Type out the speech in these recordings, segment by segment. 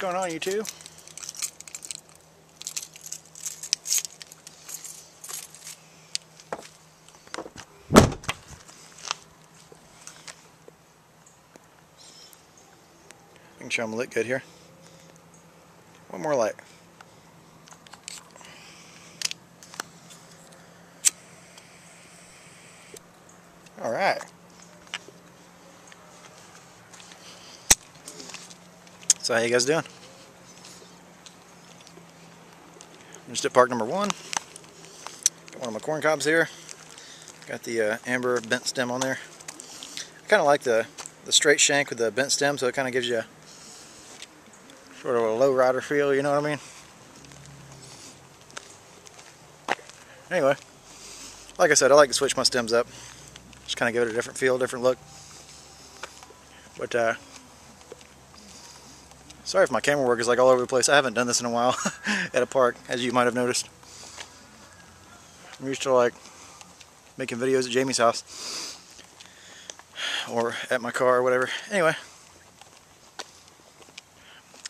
going on, you two? I can show them lit good here. One more light. Alright. So how you guys doing? I'm just at park number 1. Got one of my corn cobs here. Got the amber bent stem on there. I kind of like the straight shank with the bent stem, so it kind of gives you a, sort of a low rider feel, you know what I mean? Anyway, like I said, I like to switch my stems up. Just kind of give it a different feel, different look. But sorry if my camera work is like all over the place. I haven't done this in a while at a park, as you might have noticed. I'm used to like making videos at Jamie's house or at my car or whatever. Anyway,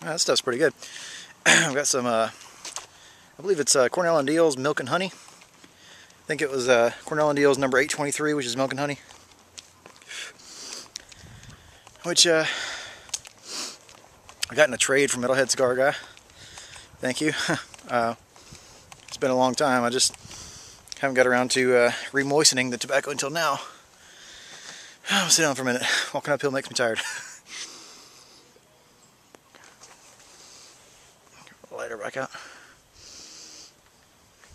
that stuff's pretty good. I've got some, I believe it's Cornell and Deal's Milk and Honey. I think it was Cornell and Deal's number 823, which is Milk and Honey. Which I got in a trade from Metalhead Cigar Guy. Thank you. It's been a long time. I just haven't got around to remoistening the tobacco until now. I'll sit down for a minute. Walking uphill makes me tired. Get the lighter back out.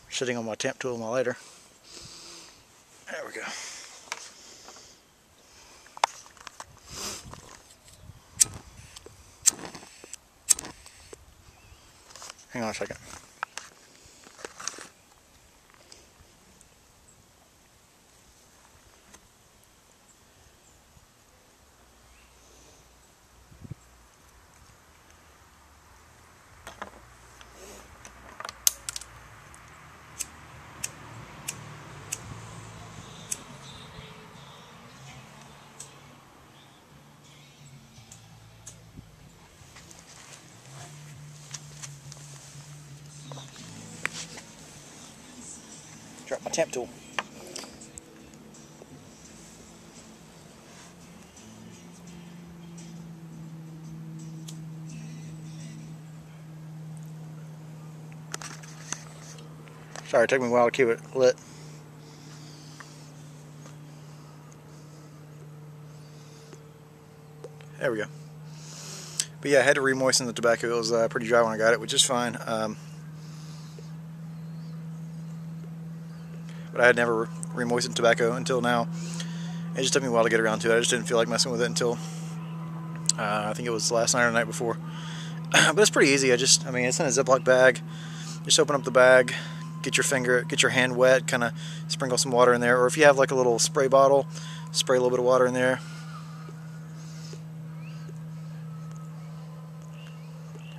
Sitting on my tamp tool with my lighter. There we go. Hang on a second. Drop my tamp tool. Sorry, it took me a while to keep it lit. There we go. But yeah, I had to re-moisten the tobacco. It was pretty dry when I got it, which is fine. But I had never re-moistened tobacco until now. It just took me a while to get around to it. I just didn't feel like messing with it until I think it was last night or the night before. But it's pretty easy. I mean, it's in a Ziploc bag. Just open up the bag, get your hand wet, kind of sprinkle some water in there. Or if you have like a little spray bottle, spray a little bit of water in there.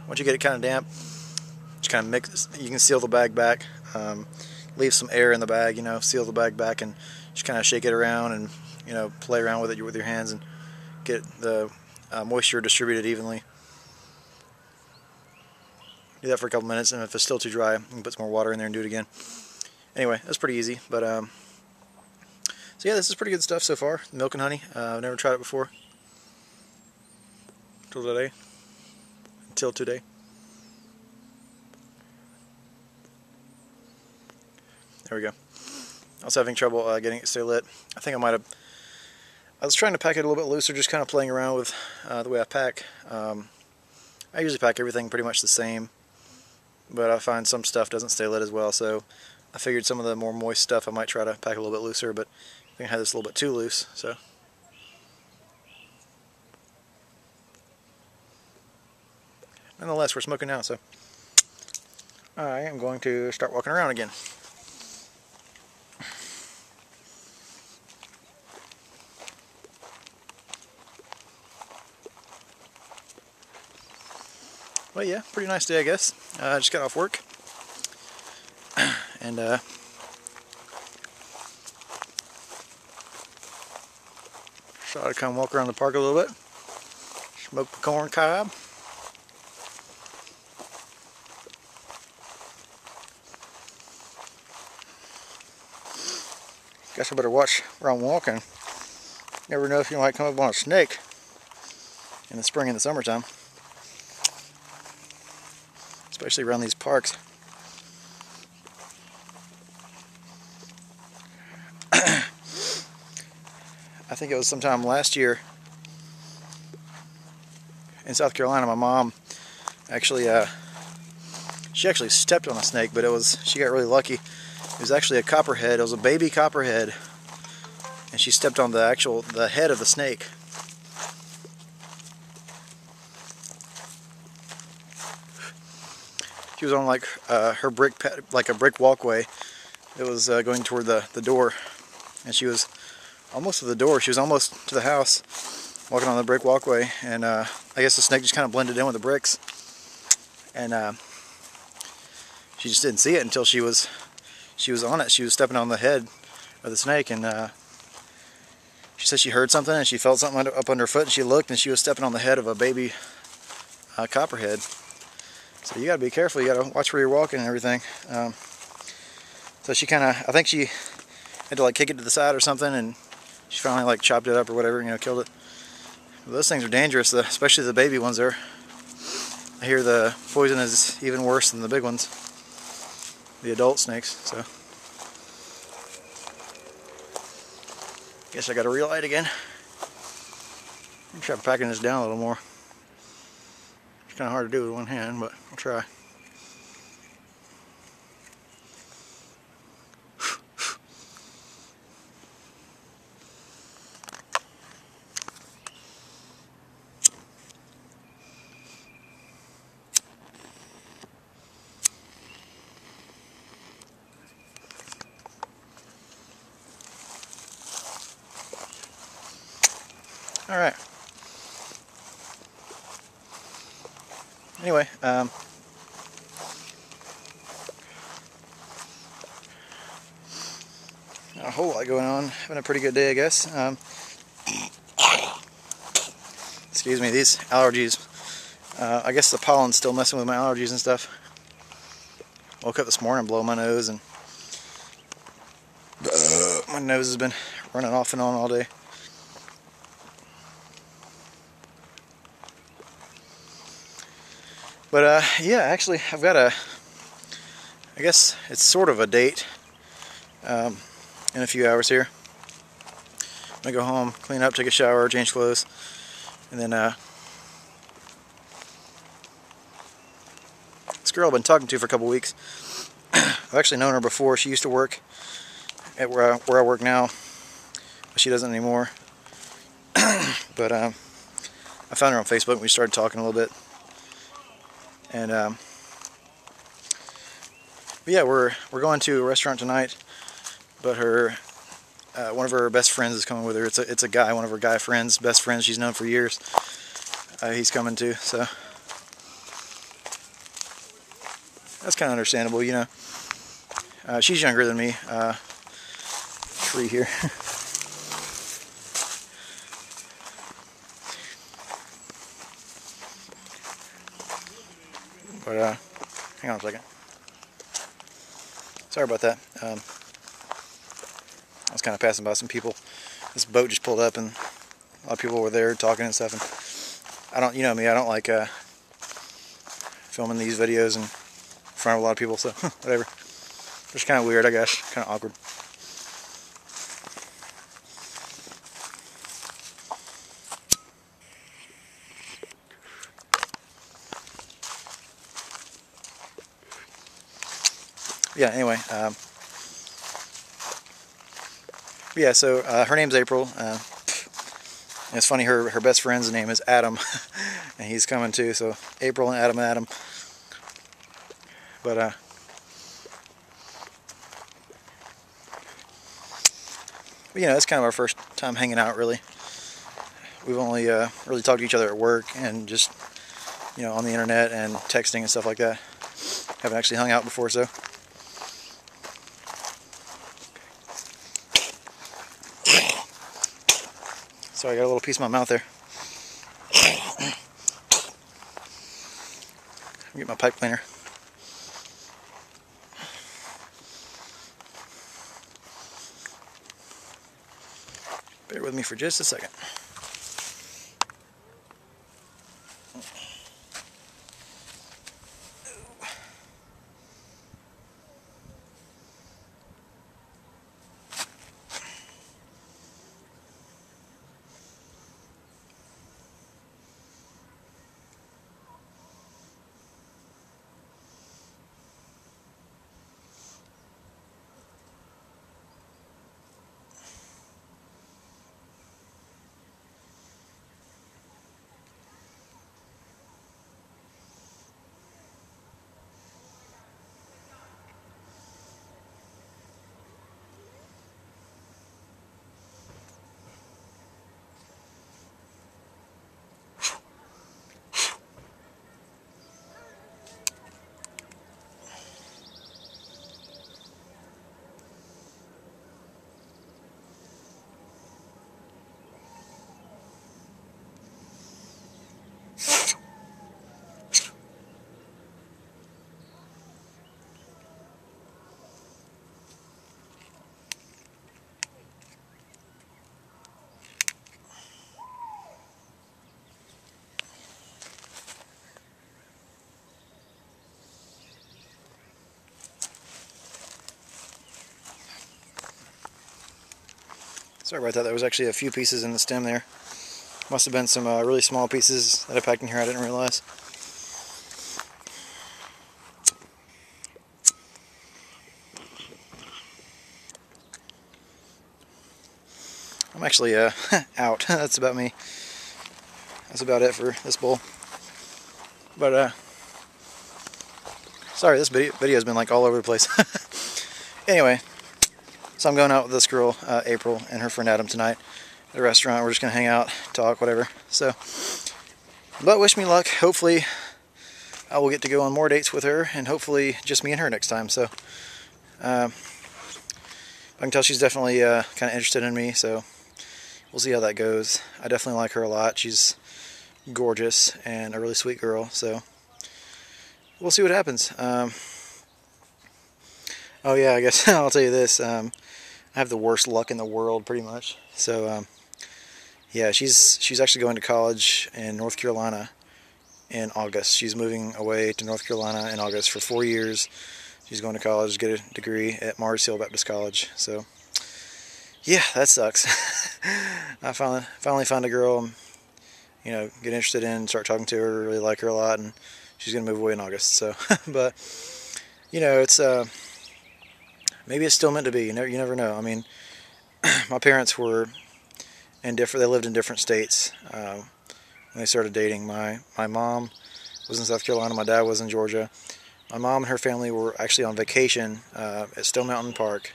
Once you get it kind of damp, just kind of mix. You can seal the bag back. Leave some air in the bag, you know, seal the bag back and just kind of shake it around and, you know, play around with it with your hands and get the moisture distributed evenly. Do that for a couple minutes, and if it's still too dry, you can put some more water in there and do it again. Anyway, that's pretty easy, but so yeah, this is pretty good stuff so far. Milk and honey. I've never tried it before. Until today. There we go. I was having trouble getting it to stay lit. I think I was trying to pack it a little bit looser, just kind of playing around with the way I pack. I usually pack everything pretty much the same, but I find some stuff doesn't stay lit as well, so I figured some of the more moist stuff I might try to pack a little bit looser, but I think I had this a little bit too loose, so. Nonetheless, we're smoking now, so I am going to start walking around again. Well, yeah, pretty nice day, I guess. I just got off work, and so I'd come walk around the park a little bit, smoke the corn cob. Guess I better watch where I'm walking. Never know if you might come up on a snake in the spring and the summertime. Especially around these parks. I think it was sometime last year in South Carolina, my mom actually, she actually stepped on a snake, but she got really lucky. It was actually a copperhead. It was a baby copperhead, and she stepped on the head of the snake. She was on like her like a brick walkway. It was going toward the door, and she was almost to the door. She was almost to the house, walking on the brick walkway, and I guess the snake just kind of blended in with the bricks, and she just didn't see it until she was on it. She was stepping on the head of the snake, and she said she heard something and she felt something up under her foot, and she looked and she was stepping on the head of a baby copperhead. So you gotta be careful. You gotta watch where you're walking and everything. So she kind of, I think she had to like kick it to the side or something, and she finally like chopped it up or whatever, killed it. But those things are dangerous, especially the baby ones there. I hear the poison is even worse than the big ones, the adult snakes. So guess I got to relight again. I'm try packing this down a little more. It's kind of hard to do with one hand, but I'll try. All right. Anyway, a whole lot going on. Having a pretty good day, I guess. Excuse me, these allergies. I guess the pollen's still messing with my allergies and stuff. Woke up this morning, blowing my nose, and my nose has been running off and on all day. But yeah, actually, I've got I guess it's sort of a date in a few hours here. I'm gonna go home, clean up, take a shower, change clothes, and then this girl I've been talking to for a couple weeks. I've actually known her before. She used to work at where I work now, but she doesn't anymore. But I found her on Facebook and we started talking a little bit. And but yeah, we're going to a restaurant tonight, but her one of her best friends is coming with her. It's a guy, one of her guy friends, best friends she's known for years. He's coming too, so that's kind of understandable, she's younger than me. Tree here. But hang on a second. Sorry about that. I was kind of passing by some people. This boat just pulled up, and a lot of people were there talking and stuff. And I don't, you know me, I don't like filming these videos in front of a lot of people. So whatever. It's kind of weird, I guess. Kind of awkward. Yeah, anyway, yeah, so her name's April. And it's funny, her best friend's name is Adam, and he's coming too, so April and Adam. But it's kind of our first time hanging out, really. We've only really talked to each other at work and just, on the internet and texting and stuff like that. Haven't actually hung out before, so. Sorry, I got a little piece of my mouth there. Get my pipe cleaner. with me for just a second. Sorry about that. There was actually a few pieces in the stem there. Must have been some really small pieces that I packed in here I didn't realize. I'm actually out. That's about me. That's about it for this bowl. But sorry, this video's been like all over the place. Anyway, so I'm going out with this girl, April, and her friend Adam tonight at a restaurant. We're just gonna hang out, talk, whatever. So, but wish me luck. Hopefully, I will get to go on more dates with her, and hopefully, just me and her next time. So, I can tell she's definitely kind of interested in me. So, we'll see how that goes. I definitely like her a lot. She's gorgeous and a really sweet girl. So, we'll see what happens. Oh yeah, I guess I'll tell you this. I have the worst luck in the world, pretty much. So, yeah, she's actually going to college in North Carolina in August. She's moving away to North Carolina in August for 4 years. She's going to college to get a degree at Mars Hill Baptist College. So, yeah, that sucks. I finally found a girl I'm, get interested in, start talking to her, really like her a lot, and she's going to move away in August. So, but, it's, maybe it's still meant to be. You never know. I mean, my parents were they lived in different states when they started dating. My mom was in South Carolina. My dad was in Georgia. My mom and her family were actually on vacation at Stone Mountain Park,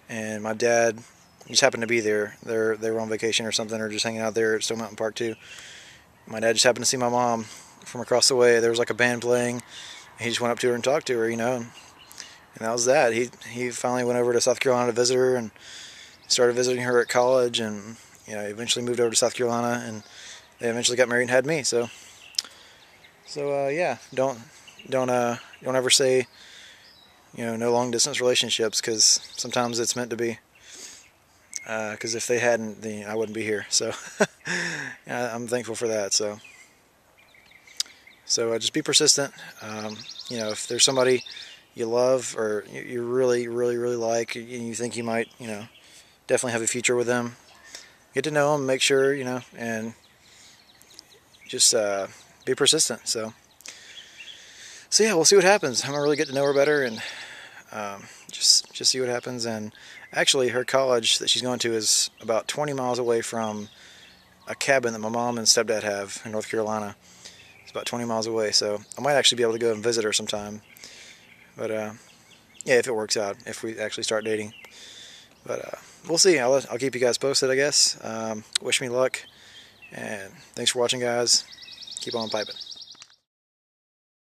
and my dad just happened to be there. They were on vacation or something, or just hanging out there at Stone Mountain Park too. My dad just happened to see my mom from across the way. There was like a band playing, and he just went up to her and talked to her, and that was that. He finally went over to South Carolina to visit her and started visiting her at college, and eventually moved over to South Carolina, and they eventually got married and had me. So yeah, don't ever say no long distance relationships, because sometimes it's meant to be. Because if they hadn't, then I wouldn't be here. So yeah, I'm thankful for that. So just be persistent. If there's somebody you love or you really, really, really like, and you think you might, definitely have a future with them, get to know them, make sure, and just be persistent. So yeah, we'll see what happens. I'm gonna really get to know her better, and just see what happens. And actually, her college that she's going to is about 20 miles away from a cabin that my mom and stepdad have in North Carolina. It's about 20 miles away, so I might actually be able to go and visit her sometime. But yeah, if it works out, if we actually start dating. But we'll see. I'll keep you guys posted, I guess. Wish me luck, and thanks for watching, guys. Keep on piping.